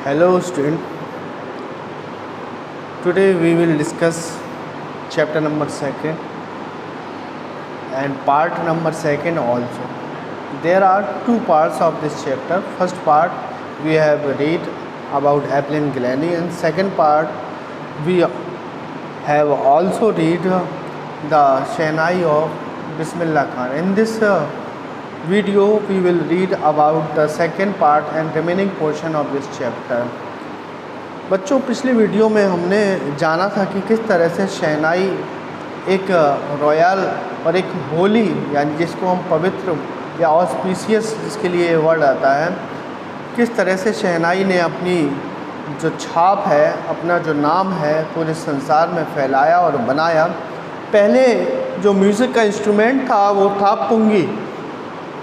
Hello student, today we will discuss chapter number 2nd and part number 2nd also. There are two parts of this chapter. First part we have read about Appian Glennie, and second part we have also read the Shehnai of Bismillah Khan. In this video we will read about the second part and remaining portion of this chapter. बच्चों, पिछली video में हमने जाना था कि किस तरह से शहनाई एक रॉयल और एक होली, यानी जिसको हम पवित्र या ऑस्पिशियस जिसके लिए वर्ड आता है, किस तरह से शहनाई ने अपनी जो छाप है, अपना जो नाम है पूरे संसार में फैलाया और बनाया। पहले जो म्यूज़िक का इंस्ट्रूमेंट था वो था पुंगी,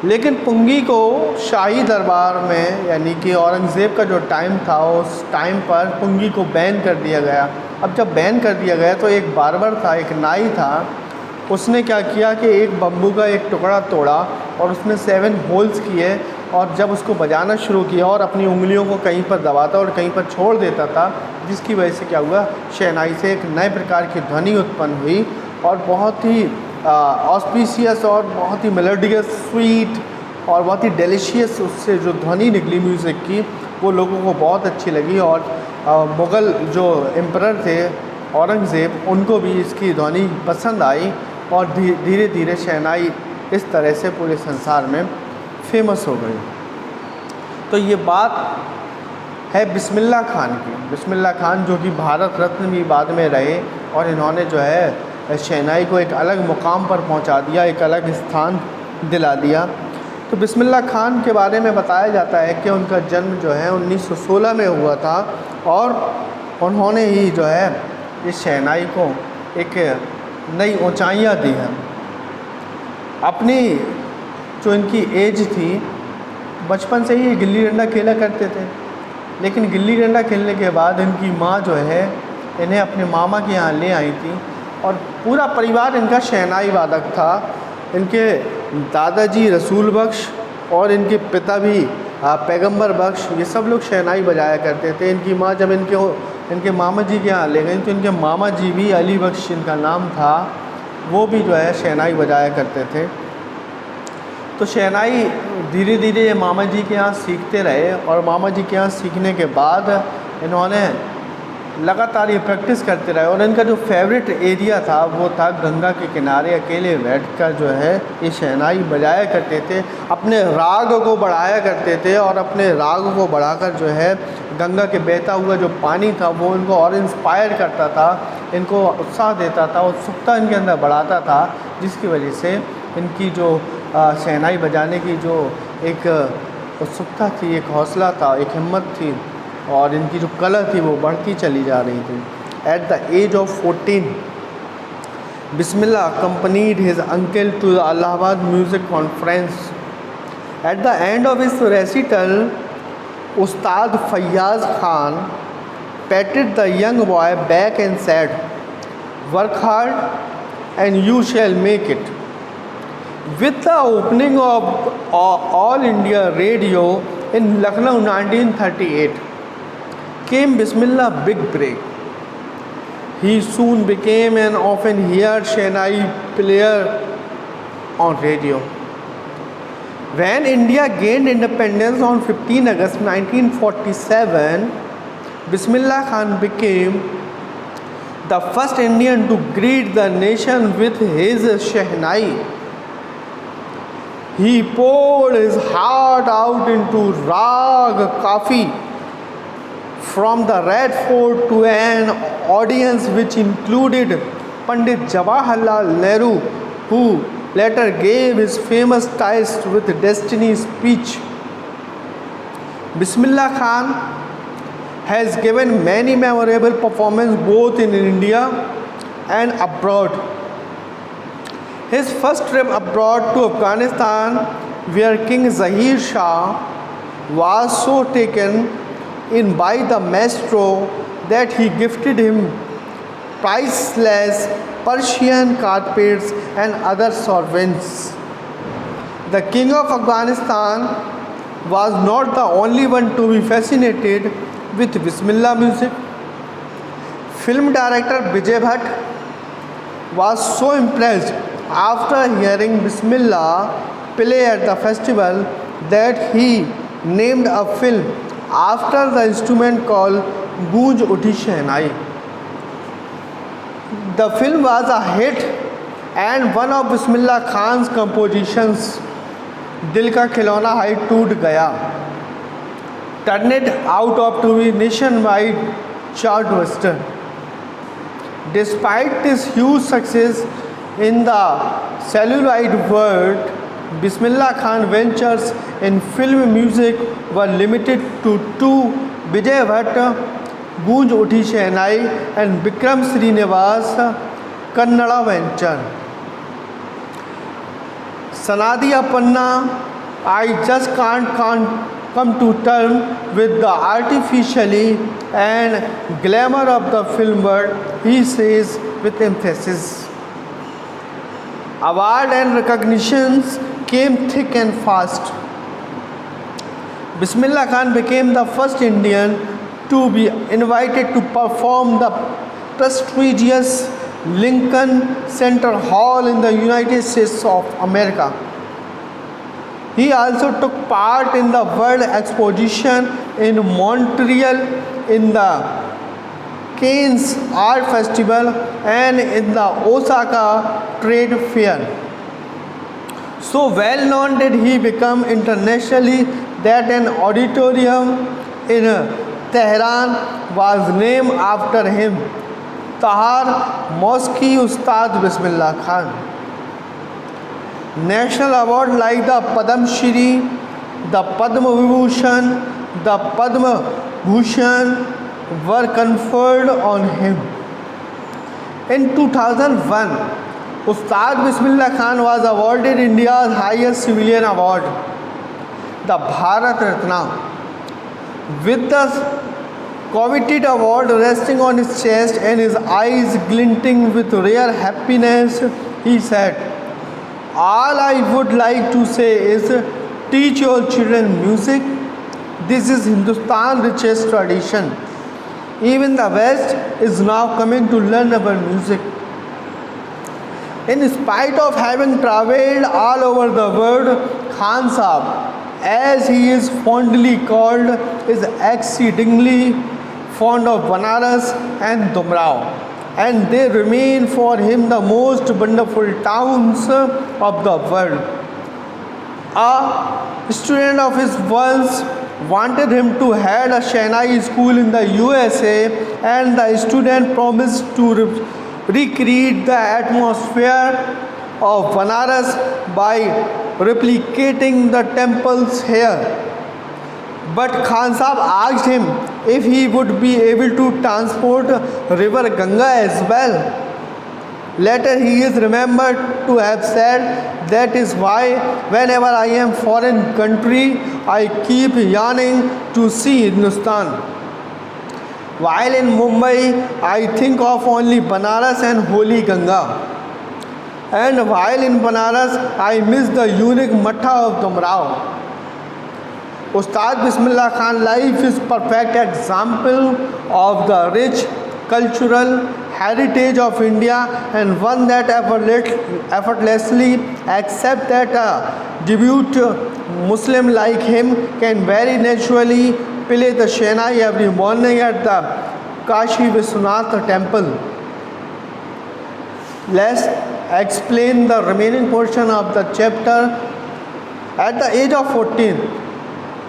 लेकिन पुंगी को शाही दरबार में यानी कि औरंगज़ेब का जो टाइम था उस टाइम पर पुंगी को बैन कर दिया गया। अब जब बैन कर दिया गया तो एक बार्बर था, एक नाई था, उसने क्या किया कि एक बम्बू का एक टुकड़ा तोड़ा और उसने 7 होल्स किए और जब उसको बजाना शुरू किया और अपनी उंगलियों को कहीं पर दबाता और कहीं पर छोड़ देता था, जिसकी वजह से क्या हुआ, शहनाई से एक नए प्रकार की ध्वनि उत्पन्न हुई और बहुत ही ऑस्पिशियस और बहुत ही मेलोडियस, स्वीट और बहुत ही डिलीशियस उससे जो ध्वनि निकली म्यूज़िक की, वो लोगों को बहुत अच्छी लगी। और मुग़ल जो एम्परर थे औरंगज़ेब, उनको भी इसकी ध्वनि पसंद आई और धीरे धीरे शहनाई इस तरह से पूरे संसार में फेमस हो गई। तो ये बात है बिस्मिल्लाह खान की। बिस्मिल्लाह खान जो कि भारत रत्न भी बाद में रहे और इन्होंने जो है शहनाई को एक अलग मुकाम पर पहुंचा दिया, एक अलग स्थान दिला दिया। तो बिस्मिल्लाह खान के बारे में बताया जाता है कि उनका जन्म जो है 1916 में हुआ था और उन्होंने ही जो है इस शहनाई को एक नई ऊंचाइयां दी हैं। अपनी जो इनकी एज थी, बचपन से ही गिल्ली डंडा खेला करते थे, लेकिन गिल्ली डंडा खेलने के बाद इनकी माँ जो है इन्हें अपने मामा के यहाँ ले आई थी और पूरा परिवार इनका शहनाई वादक था। इनके दादाजी रसूल बख्श और इनके पिता भी पैगंबर बख्श, ये सब लोग शहनाई बजाया करते थे। इनकी माँ जब इनके मामा जी के यहाँ ले गई तो इनके मामा जी भी, अली बख्श इनका नाम था, वो भी जो है शहनाई बजाया करते थे। तो शहनाई धीरे धीरे मामा जी के यहाँ सीखते रहे और मामा जी के यहाँ सीखने के बाद इन्होंने लगातार ये प्रैक्टिस करते रहे और इनका जो फेवरेट एरिया था वो था गंगा के किनारे अकेले बैठकर जो है ये शहनाई बजाया करते थे, अपने राग को बढ़ाया करते थे और अपने राग को बढ़ाकर जो है गंगा के बहता हुआ जो पानी था वो इनको और इंस्पायर करता था, इनको उत्साह देता था, उत्सुकता इनके अंदर बढ़ाता था, जिसकी वजह से इनकी जो शहनाई बजाने की जो एक उत्सुकता थी, एक हौसला था, एक हिम्मत थी और इनकी जो कला थी वो बढ़ती चली जा रही थी। At the age of 14, Bismillah accompanied his uncle to the Allahabad Music Conference. At the end of his recital, Ustad Fayyaz Khan patted the young boy back and said, "Work hard and you shall make it." With the opening of All India Radio in Lucknow 1938, came Bismillah big break. He soon became an often heard Shehnai player on radio. When India gained independence on 15 August 1947, Bismillah Khan became the first Indian to greet the nation with his Shehnai. He poured his heart out into Rag Kafi from the Red Fort to an audience which included Pandit Jawaharlal Nehru, who later gave his famous Ties with Destiny speech. Bismillah Khan has given many memorable performances both in India and abroad. His first trip abroad to Afghanistan, where King Zahir Shah was so taken in by the maestro that he gifted him priceless Persian carpets and other sovereigns. The king of Afghanistan was not the only one to be fascinated with Bismillah music. Film director Vijay Bhatt was so impressed after hearing Bismillah play at the festival that he named a film after the instrument called Goonj Uthi Shehnai. The film was a hit and one of Bismillah Khan's compositions, Dil Ka Khilona Hai Toot Gaya, turned it out of to be nationwide chartbuster. Despite this huge success in the celluloid world, Bismillah Khan ventures in film music were limited to two: Vijay Bhatt, Goonj Uthi Shehnai, and Vikram Srinivas Kannada venture. Sanadi Appanna, I just can't come to terms with the artificially and glamour of the film world, he says with emphasis. Award and recognitions came thick and fast. Bismillah Khan became the first Indian to be invited to perform the prestigious Lincoln Center Hall in the United States of America. He also took part in the World Exposition in Montreal, in the Cannes Art Festival, and in the Osaka Trade Fair. So well known did he become internationally that an auditorium in Tehran was named after him, Tahar Mosque Ustad Bismillah Khan. National awards like the Padma Shri, the Padma Vibhushan, the Padma Bhushan were conferred on him. In 2001, Ustad Bismillah Khan was awarded India's highest civilian award, the Bharat Ratna. With the coveted award resting on his chest and his eyes glinting with rare happiness, he said, "All I would like to say is teach your children music. This is Hindustan's richest tradition. Even the West is now coming to learn our music." In spite of having traveled all over the world, Khan Sahab, as he is fondly called, is exceedingly fond of Banaras and Dumrao, and they remain for him the most wonderful towns of the world. A student of his once wanted him to head a Shehnai school in the USA, and the student promised to recreate the atmosphere of Banaras by replicating the temples here. But Khan Sahab asked him if he would be able to transport river Ganga as well. Later he is remembered to have said, "That is why whenever I am foreign country, I keep yearning to see Hindustan. While in Mumbai, I think of only Banaras and Holy Ganga. And while in Banaras, I miss the unique Matha of Dumrao." Ustad Bismillah Khan's life is perfect example of the rich cultural heritage of India, and one that effortlessly accepts that a devout Muslim like him can very naturally play the Shehnai every morning at the Kashi Vishwanath temple. Let's explain the remaining portion of the chapter. At the age of 14,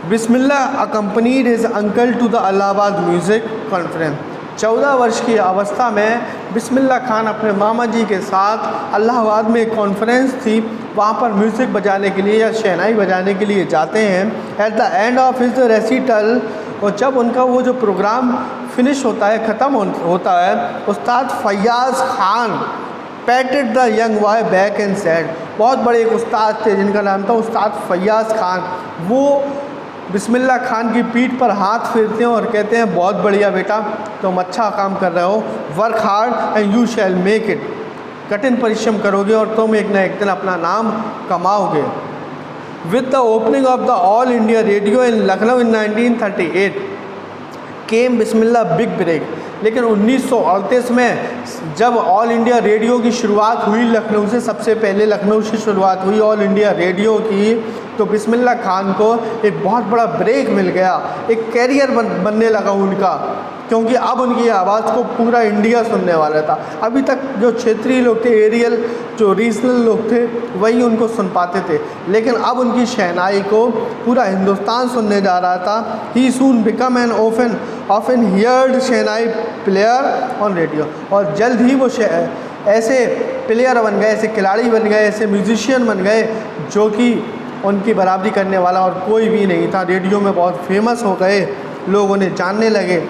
Bismillah accompanied his uncle to the Allahabad music conference. 14 वर्ष की अवस्था में बिस्मिल्लाह खान अपने मामा जी के साथ अलाहाबाद में एक conference थी, वहाँ पर म्यूज़िक बजाने के लिए या शहनाई बजाने के लिए जाते हैं. At the end of his recital, और जब उनका वो जो प्रोग्राम फिनिश होता है, ख़त्म होता है, Ustad Faiyaz Khan patted the young boy back and said, बहुत बड़े एक उस्ताद थे जिनका नाम था उस्ताद फैयाज़ खान, वो बिस्मिल्लाह खान की पीठ पर हाथ फेरते हैं और कहते हैं, बहुत बढ़िया बेटा, तुम अच्छा काम कर रहे हो, work hard and you shall make it, कठिन परिश्रम करोगे और तुम एक न एक दिन अपना नाम कमाओगे. With the opening of the All India Radio in Lucknow in 1938, came Bismillah big break. लेकिन 1938 में जब ऑल इंडिया रेडियो की शुरुआत हुई लखनऊ से, सबसे पहले लखनऊ से शुरुआत हुई ऑल इंडिया रेडियो की, तो बिस्मिल्लाह खान को एक बहुत बड़ा ब्रेक मिल गया, एक कैरियर बनने लगा उनका, क्योंकि अब उनकी आवाज़ को पूरा इंडिया सुनने वाला था। अभी तक जो क्षेत्रीय लोग थे, एरियल जो रीजनल लोग थे, वही उनको सुन पाते थे, लेकिन अब उनकी शहनाई को पूरा हिंदुस्तान सुनने जा रहा था। He soon become an often heard shehnai player on radio, और जल्द ही वो ऐसे प्लेयर बन गए, ऐसे खिलाड़ी बन गए, ऐसे म्यूजिशियन बन गए जो कि उनकी बराबरी करने वाला और कोई भी नहीं था। रेडियो में बहुत फेमस हो गए, लोग उन्हें जानने लगे।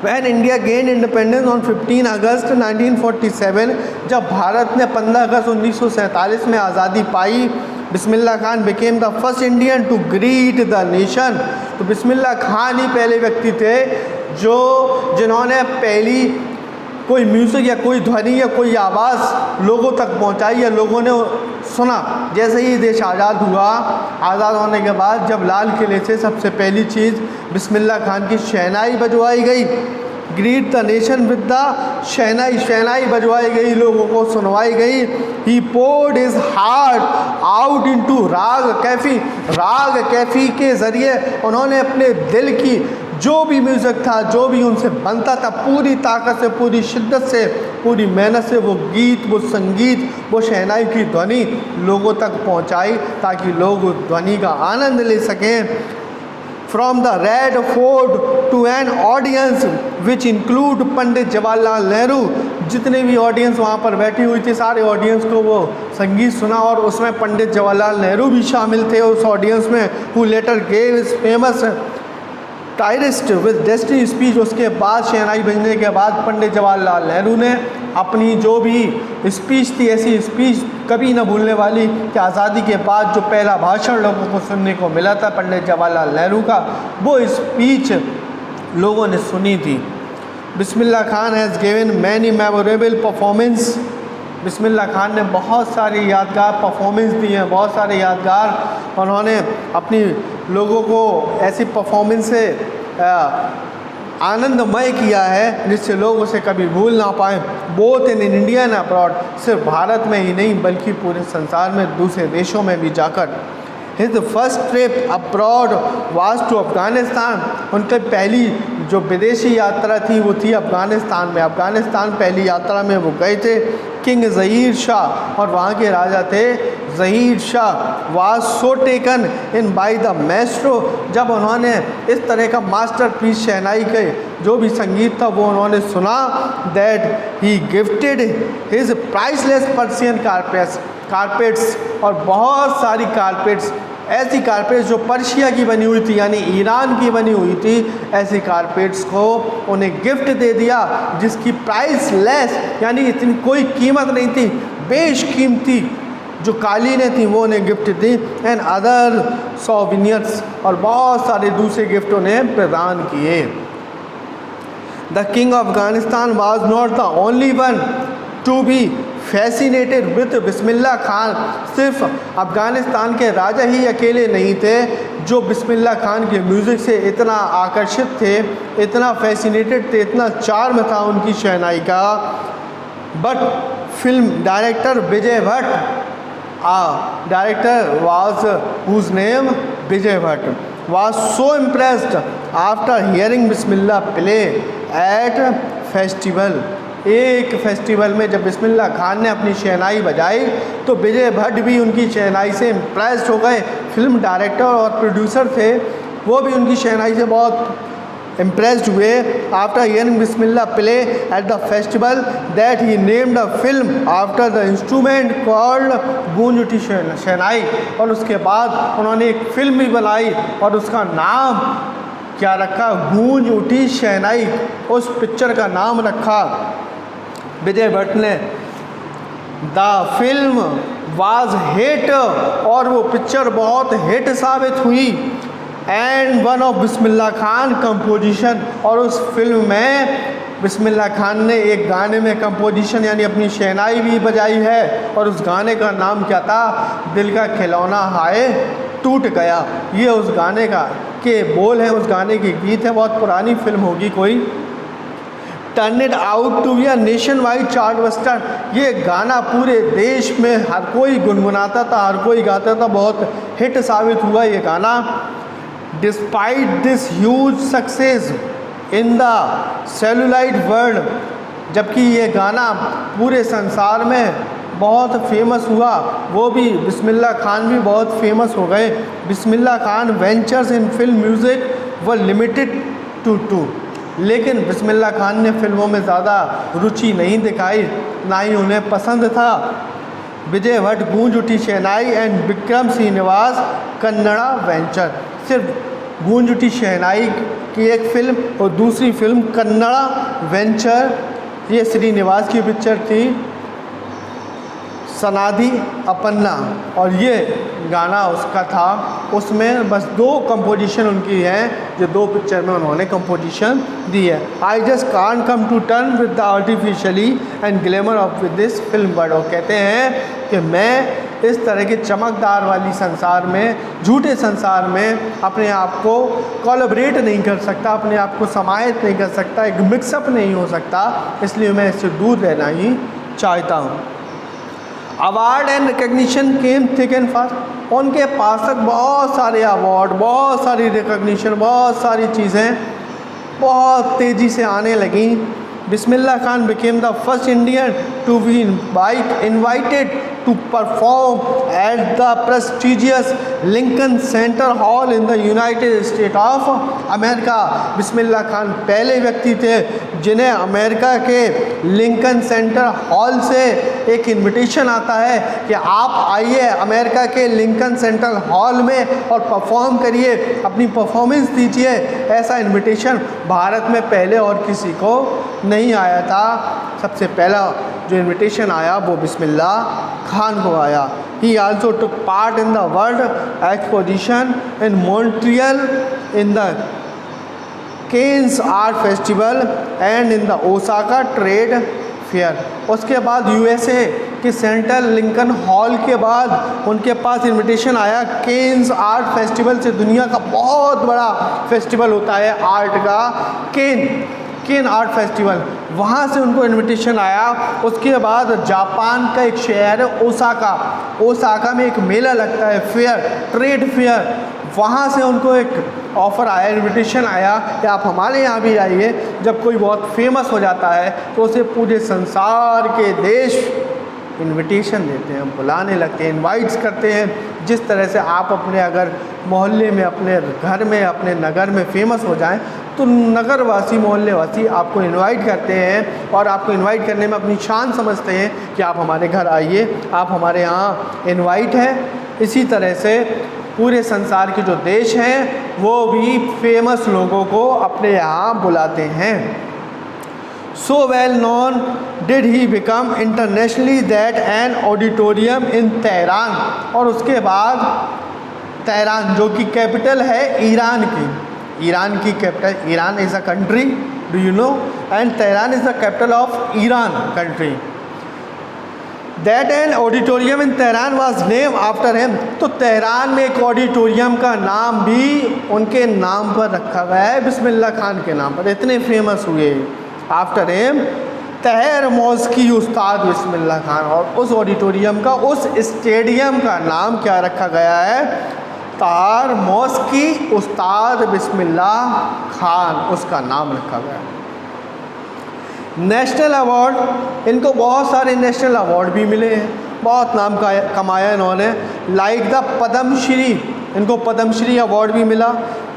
When India gained independence on 15 अगस्त 1947, जब भारत ने 15 अगस्त 1947 में आज़ादी पाई, Bismillah Khan became the first Indian to greet the nation। तो बिस्मिल्लाह खान ही पहले व्यक्ति थे जिन्होंने पहली कोई म्यूज़िक या कोई ध्वनि या कोई आवाज़ लोगों तक पहुंचाई या लोगों ने सुना। जैसे ही देश आज़ाद हुआ, आज़ाद होने के बाद जब लाल किले से सबसे पहली चीज़ बिस्मिल्लाह खान की शहनाई बजवाई गई, greet the nation with the shehnai बजवाई गई, लोगों को सुनवाई गई। He poured his heart out into raag Kafi के ज़रिए उन्होंने अपने दिल की जो भी म्यूज़िक था, जो भी उनसे बनता था, पूरी ताकत से, पूरी शिद्दत से, पूरी मेहनत से वो गीत, वो संगीत, वो शहनाई की ध्वनि लोगों तक पहुंचाई ताकि लोग उस ध्वनि का आनंद ले सकें। From the Red Fort to an audience which include Pandit Jawaharlal Nehru, जितने भी ऑडियंस वहाँ पर बैठी हुई थी, सारे ऑडियंस को वो संगीत सुना, और उसमें पंडित जवाहरलाल नेहरू भी शामिल थे उस ऑडियंस में। Who later gave his famous tryst with destiny speech. उसके बाद शहनाई बजने के बाद पंडित जवाहरलाल नेहरू ने अपनी जो भी स्पीच थी, ऐसी स्पीच कभी न भूलने वाली, कि आज़ादी के बाद जो पहला भाषण लोगों को सुनने को मिला था पंडित जवाहरलाल नेहरू का, वो स्पीच लोगों ने सुनी थी। Bismillah Khan has given many memorable performance. Bismillah Khan ने बहुत सारी यादगार परफॉर्मेंस दी हैं, बहुत सारे यादगार उन्होंने अपनी लोगों को ऐसी परफॉर्मेंस से आनंदमय किया है जिससे लोग उसे कभी भूल ना पाएँ। Both in India and abroad, सिर्फ भारत में ही नहीं बल्कि पूरे संसार में दूसरे देशों में भी जाकर। His first trip abroad was to Afghanistan. उनकी पहली जो विदेशी यात्रा थी वो थी अफ़गानिस्तान में। अफ़गानिस्तान पहली यात्रा में वो गए थे। किंग ज़हीर शाह, और वहाँ के राजा थे Zaheer Shah, was so taken in by the Maestro. जब उन्होंने इस तरह का मास्टरपीस शहनाई के जो भी संगीत था वो उन्होंने सुना, that he gifted his priceless Persian carpets, और बहुत सारी कारपेट्स, ऐसी कारपेट्स जो पर्शिया की बनी हुई थी यानी ईरान की बनी हुई थी, ऐसी कारपेट्स को उन्हें गिफ्ट दे दिया जिसकी प्राइस लेस यानी इतनी कोई कीमत नहीं थी, बेशकीमती जो कालीनें थी वो उन्हें गिफ्ट दी। एंड अदर सोवेनियर्स, और बहुत सारे दूसरे गिफ्ट उन्हें प्रदान किए। The king of Afghanistan was not the only one to be fascinated with Bismillah Khan. सिर्फ अफ़गानिस्तान के राजा ही अकेले नहीं थे जो बिस्मिल्लाह खान के म्यूज़िक से इतना आकर्षित थे, इतना फैसिनेटेड थे, इतना चार्म था उनकी शहनाई का। But film director Vijay Bhatt, director was whose name Vijay Bhatt, was so impressed after hearing Bismillah play at festival. एक फेस्टिवल में जब बिस्मिल्लाह खान ने अपनी शहनाई बजाई तो विजय भट्ट भी उनकी शहनाई से इम्प्रेस्ड हो गए। फिल्म डायरेक्टर और प्रोड्यूसर थे, वो भी उनकी शहनाई से बहुत इम्प्रेस्ड हुए। After hearing Bismillah play at the festival that he named a film after the instrument called गूंज उठी शहनाई। और उसके बाद उन्होंने एक फिल्म भी बनाई और उसका नाम क्या रखा, गूंज उठी शहनाई, उस पिक्चर का नाम रखा विजय भट्ट ने। द फिल्म वाज हिट, और वो पिक्चर बहुत हिट साबित हुई। And one of Bismillah Khan composition, और उस फिल्म में बिस्मिल्लाह खान ने एक गाने में कंपोजिशन यानी अपनी शहनाई भी बजाई है, और उस गाने का नाम क्या था, दिल का खिलौना हाय टूट गया। ये उस गाने का के बोल हैं, उस गाने के गीत है, बहुत पुरानी फिल्म होगी कोई। Turn it out to be a nationwide chartbuster, ये गाना पूरे देश में हर कोई गुनगुनाता था, हर कोई गाता था, बहुत हिट साबित हुआ ये गाना। Despite this huge success in the cellulite world, जबकि ये गाना पूरे संसार में बहुत फेमस हुआ, वो भी बिस्मिल्लाह खान भी बहुत फेमस हो गए। Bismillah Khan ventures in film music was limited to 2, लेकिन बिस्मिल्लाह खान ने फिल्मों में ज़्यादा रुचि नहीं दिखाई, ना ही उन्हें पसंद था। विजय भट्ट गूंज उठी शहनाई एंड विक्रम श्रीनिवास कन्नड़ा वेंचर, सिर्फ गूंज उठी शहनाई की एक फ़िल्म और दूसरी फिल्म कन्नड़ा वेंचर, ये श्रीनिवास की पिक्चर थी, सनादि अपन्ना, और ये गाना उसका था। उसमें बस 2 कंपोजिशन उनकी हैं जो 2 पिक्चर में उन्होंने कंपोजिशन दी है। I just can't come to turn with the artificially and glamour of this film world, और कहते हैं कि मैं इस तरह के चमकदार वाली संसार में, झूठे संसार में अपने आप को कोलैबोरेट नहीं कर सकता, अपने आप को समाहित नहीं कर सकता, एक मिक्सअप नहीं हो सकता, इसलिए मैं इससे दूर रहना ही चाहता हूँ। Award and recognition came thick and fast, उनके पास तक बहुत सारे अवार्ड, बहुत सारी रिकग्निशन, बहुत सारी चीज़ें बहुत तेज़ी से आने लगीं। Bismillah Khan became the first Indian to be invited to perform at the prestigious Lincoln Center Hall in the United States of America। Bismillah Khan पहले व्यक्ति थे जिन्हें अमेरिका के लिंकन सेंटर हॉल से एक इनविटेशन आता है कि आप आइए अमेरिका के लिंकन सेंटर हॉल में और परफॉर्म करिए, अपनी परफॉर्मेंस दीजिए। ऐसा इनविटेशन भारत में पहले और किसी को नहीं आया था। सबसे पहला जो इनविटेशन आया वो बिस्मिल्लाह खान को आया। He also took part in the world exposition in Montreal, in the Cannes art festival and in the Osaka trade fair. उसके बाद यूएसए के सेंट्रल लिंकन हॉल के बाद उनके पास इनविटेशन आया केन्स आर्ट फेस्टिवल से। दुनिया का बहुत बड़ा फेस्टिवल होता है आर्ट का, केन आर्ट फेस्टिवल, वहाँ से उनको इनविटेशन आया। उसके बाद जापान का एक शहर है ओसाका, ओसाका में एक मेला लगता है, फेयर, ट्रेड फेयर, वहाँ से उनको एक ऑफ़र आया, इनविटेशन आया कि आप हमारे यहाँ भी आइए। जब कोई बहुत फेमस हो जाता है तो उसे पूरे संसार के देश इनविटेशन देते हैं, बुलाने लगते हैं, इनवाइट्स करते हैं। जिस तरह से आप अपने अगर मोहल्ले में, अपने घर में, अपने नगर में फेमस हो जाएं तो नगरवासी, मोहल्लेवासी आपको इनवाइट करते हैं और आपको इनवाइट करने में अपनी शान समझते हैं कि आप हमारे घर आइए, आप हमारे यहाँ इनवाइट हैं। इसी तरह से पूरे संसार के जो देश हैं वो भी फेमस लोगों को अपने यहाँ बुलाते हैं। So well known did he become internationally that an auditorium in Tehran, और उसके बाद तेहरान जो कि कैपिटल है ईरान की capital, Iran is a country, do you know, and Tehran is the capital of Iran country. That an auditorium in Tehran was name after him, तो Tehran में एक ऑडिटोरियम का नाम भी उनके नाम पर रखा गया है, बिस्मिल्लाह खान के नाम पर, इतने फेमस हुए। आफ्टर हिम तहर मौसकी उस्ताद बिस्मिल्लाह खान, और उस ऑडिटोरियम का, उस स्टेडियम का नाम क्या रखा गया है? तार मौसकी उस्ताद बिस्मिल्लाह खान, उसका नाम रखा गया। नेशनल अवार्ड, इनको बहुत सारे नेशनल अवार्ड भी मिले हैं, बहुत नाम कमाया इन्होंने। लाइक द पद्मश्री, इनको पद्मश्री अवार्ड भी मिला,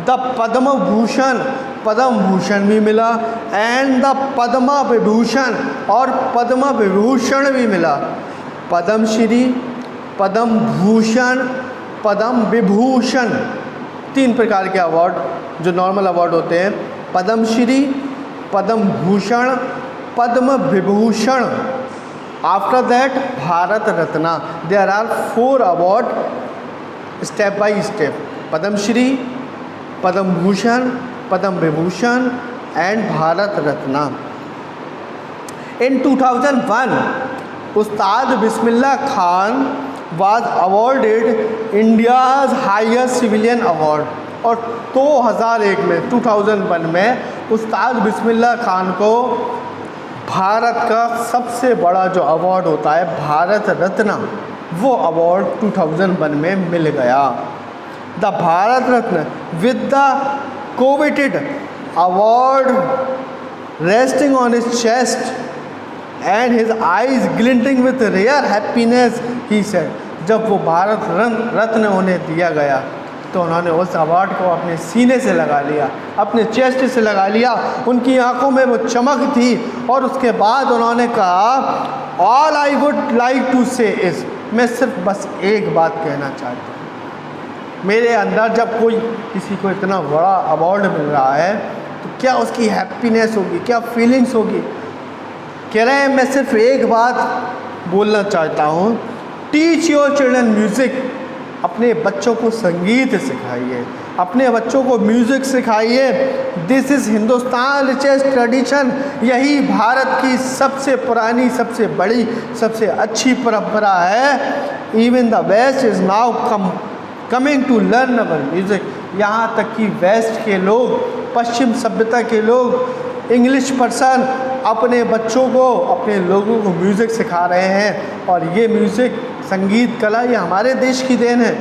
द पद्म भूषण भी मिला, एंड द पद्म विभूषण, और पद्म विभूषण भी मिला। पद्मश्री, पद्म भूषण, पद्म विभूषण, 3 प्रकार के अवार्ड जो नॉर्मल अवार्ड होते हैं, Padmashri, Padma Bhushan, Padma Vibhushan. After that Bharat Ratna, there are 4 award step by step, Padmashri, Padma Bhushan, Padma Vibhushan and Bharat Ratna. In 2001 Ustad Bismillah Khan was awarded India's highest civilian award, और 2001 में 2001 में उस्ताद बिस्मिल्लाह खान को भारत का सबसे बड़ा जो अवार्ड होता है भारत रत्न, वो अवार्ड 2001 में मिल गया। The Bharat Ratna with the coveted award resting on his chest and his eyes glinting with rare happiness, he said। जब वो भारत रत्न उन्हें दिया गया तो उन्होंने उस अवार्ड को अपने सीने से लगा लिया, अपने चेस्ट से लगा लिया, उनकी आंखों में वो चमक थी। और उसके बाद उन्होंने कहा all I would like to say is, मैं सिर्फ बस एक बात कहना चाहता हूँ। मेरे अंदर जब कोई किसी को इतना बड़ा अवार्ड मिल रहा है तो क्या उसकी हैप्पीनेस होगी, क्या फीलिंग्स होगी। कह रहे हैं मैं सिर्फ एक बात बोलना चाहता हूँ, टीच योर चिल्ड्रन म्यूज़िक, अपने बच्चों को संगीत सिखाइए, अपने बच्चों को म्यूज़िक सिखाइए। This is Hindustan richest tradition, यही भारत की सबसे पुरानी, सबसे बड़ी, सबसे अच्छी परंपरा है। Even the west is now coming to learn our music, यहाँ तक कि वेस्ट के लोग, पश्चिम सभ्यता के लोग, इंग्लिश पर्सन अपने बच्चों को, अपने लोगों को म्यूज़िक सिखा रहे हैं। और ये म्यूज़िक, संगीत कला, ये हमारे देश की देन है,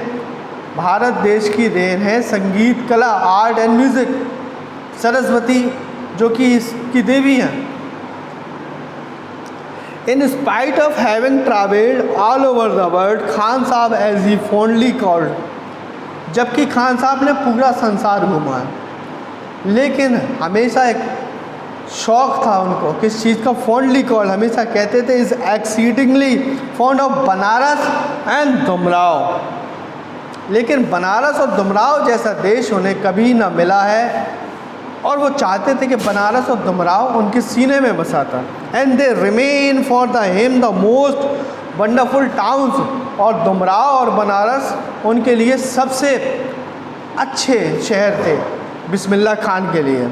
भारत देश की देन है। संगीत कला, आर्ट एंड म्यूज़िक, सरस्वती जो कि इसकी देवी हैं। In spite of having travelled all over the world, Khan साहब एज ही फॉन्डली कॉल्ड, जबकि खान साहब ने पूरा संसार घूमा है, लेकिन हमेशा एक शौक़ था उनको किस चीज़ का, फॉन्डली कॉल्ड, हमेशा कहते थे is exceedingly fond of Banaras and Dumraon. लेकिन बनारस और दुमराव जैसा देश उन्हें कभी ना मिला है, और वो चाहते थे कि बनारस और दुमराव उनके सीने में बसा था। And they remain for the him the most wonderful towns, और दुमराव और बनारस उनके लिए सबसे अच्छे शहर थे बिस्मिल्लाह खान के लिए।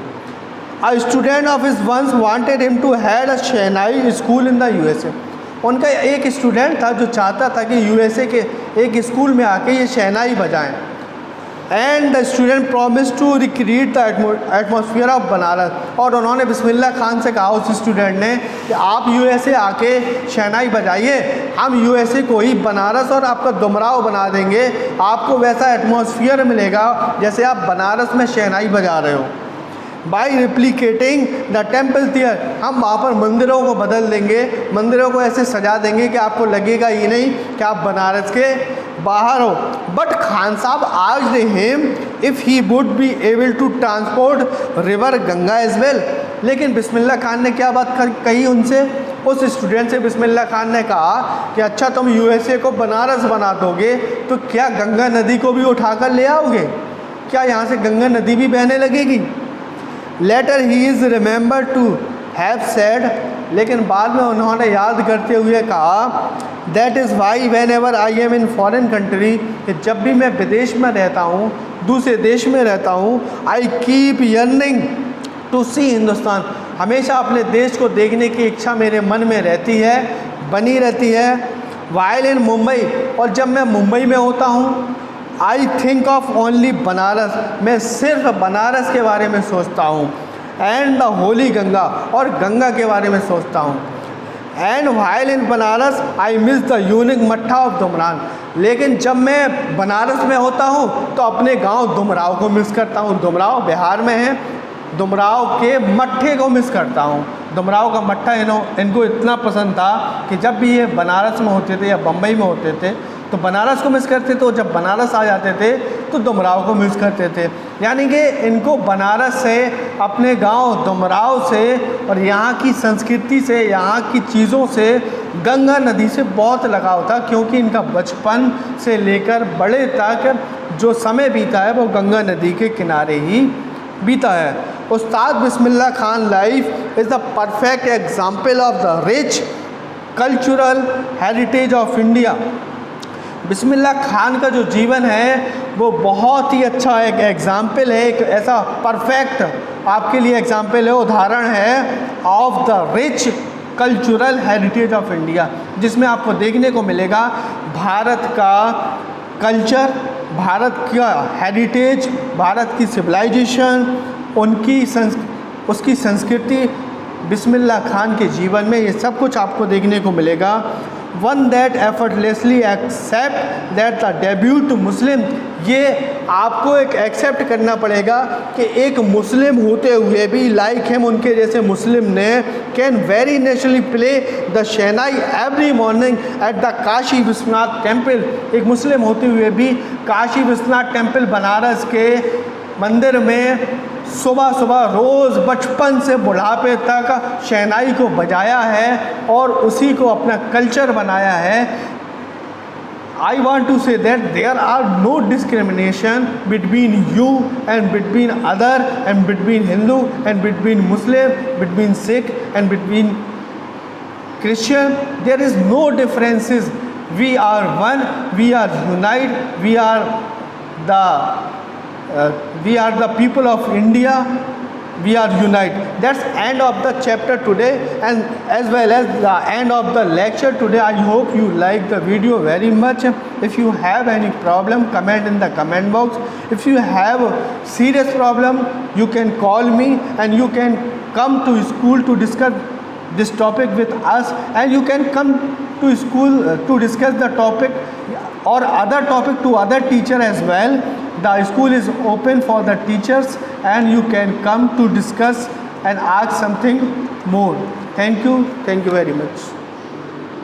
A student of his once wanted him to head a shehnai school in the USA। उनका एक स्टूडेंट था जो चाहता था कि USA के एक स्कूल में आके ये शहनाई बजाएं। And the student promise to recreate the atmosphere of Banaras, और उन्होंने बिस्मिल्लाह खान से कहा उस स्टूडेंट ने कि आप USA आके शहनाई बजाइए, हम USA को ही बनारस और आपका दुमराव बना देंगे, आपको वैसा एटमॉस्फेयर मिलेगा जैसे आप बनारस में शहनाई बजा रहे हो। By replicating the temple there, हम वहाँ पर मंदिरों को बदल देंगे, मंदिरों को ऐसे सजा देंगे कि आपको लगेगा ही नहीं कि आप बनारस के बाहर हो। But Khan Sahab asked him if he would be able to transport river Ganga as well. लेकिन बिस्मिल्लाह खान ने क्या बात कही उनसे, उस स्टूडेंट से बिस्मिल्लाह खान ने कहा कि अच्छा तुम USA को बनारस बना दोगे तो क्या गंगा नदी को भी उठाकर ले आओगे, क्या यहाँ से गंगा नदी भी बहने लगेगी। Later he is remember to have said, लेकिन बाद में उन्होंने याद करते हुए कहा that is why whenever I am in foreign country, कि जब भी मैं विदेश में रहता हूँ, दूसरे देश में रहता हूँ, आई कीप यर्निंग टू सी हिंदुस्तान, हमेशा अपने देश को देखने की इच्छा मेरे मन में रहती है, बनी रहती है। वाइल इन मुंबई, और जब मैं मुंबई में होता हूँ, I think of only Banaras, मैं सिर्फ बनारस के बारे में सोचता हूँ। एंड द होली गंगा, और गंगा के बारे में सोचता हूँ। And while in Banaras I miss the unique मट्ठा ऑफ दुमरान, लेकिन जब मैं बनारस में होता हूँ तो अपने गांव दुमराव को मिस करता हूँ। दुमराव बिहार में है, दुमराव के मट्ठे को मिस करता हूँ। दुमराव का मट्ठा इनको इतना पसंद था कि जब भी ये बनारस में होते थे या बम्बई में होते थे तो बनारस को मिस करते थे, जब बनारस आ जाते थे तो दुमराव को मिस करते थे। यानी कि इनको बनारस से, अपने गांव दुमराव से और यहाँ की संस्कृति से, यहाँ की चीज़ों से, गंगा नदी से बहुत लगाव था, क्योंकि इनका बचपन से लेकर बड़े तक जो समय बीता है वो गंगा नदी के किनारे ही बीता है। Ustad Bismillah Khan life is the perfect example of the rich cultural heritage of India. Bismillah Khan का जो जीवन है वो बहुत ही अच्छा एक एग्ज़ाम्पल है, एक ऐसा परफेक्ट आपके लिए एग्ज़ाम्पल है, उदाहरण है of the rich cultural heritage of India, जिसमें आपको देखने को मिलेगा भारत का कल्चर, भारत का हेरिटेज, भारत की सिविलाइजेशन, उसकी संस्कृति, बिस्मिल्लाह खान के जीवन में ये सब कुछ आपको देखने को मिलेगा। One that effortlessly accept that the डेब्यूट मुस्लिम, ये आपको एक एक्सेप्ट करना पड़ेगा कि एक मुस्लिम होते हुए भी लाइक हिम, उनके जैसे मुस्लिम ने can very naturally play the shehnai every morning at the Kashi Vishwanath temple. एक मुस्लिम होते हुए भी काशी विश्वनाथ टेम्पल बनारस के मंदिर में सुबह सुबह रोज़ बचपन से बुढ़ापे तक शहनाई को बजाया है और उसी को अपना कल्चर बनाया है। I want to say that there are no discrimination between you and between other and between Hindu and between Muslim, between Sikh and between Christian. There is no differences. We are one, we are united, we are the people of India, we are united. That's end of the chapter today and as well as the end of the lecture today. I hope you like the video very much. If you have any problem, comment in the comment box. If you have a serious problem, you can call me and you can come to school to discuss this topic with us, and you can come to school to discuss the topic or other topic to other teacher as well. The school is open for the teachers and you can come to discuss and ask something more. Thank you very much.